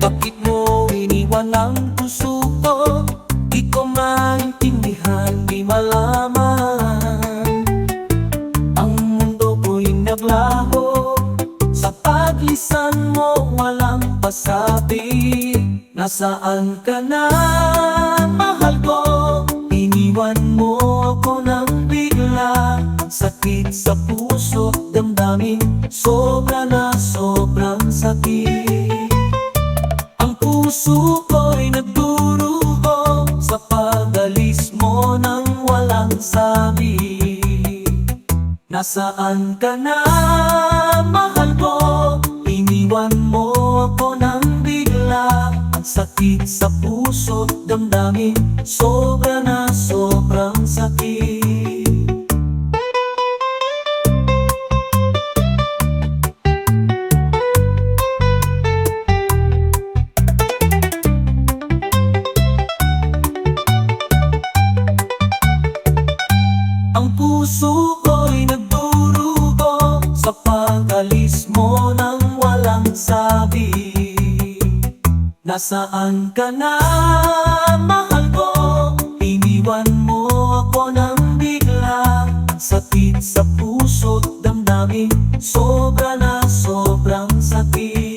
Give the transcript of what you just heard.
Bakit mo iniwan ang puso ko? Di ko maintindihan, di malaman. Ang mundo ko'y naglaho, sa paglisan mo walang pasabi. Nasaan ka na, mahal ko? Iniwan mo ako nang bigla. Sakit sa puso, damdamin, sobra na sobrang sakit. Ang puso ko'y nagdurugo sa pag-alis mo nang walang sabi. Nasaan ka na, mahal ko? Iniwan mo ako nang bigla. Ang sakit sa puso, damdamin, sobra na sobrang sakit. Ang puso ko'y nagdurugo sa pag-alis mo nang walang sabi. Nasaan ka na, mahal ko? Iniwan mo ako nang bigla. Ang sakit sa puso, damdamin, sobra na sobrang sakit.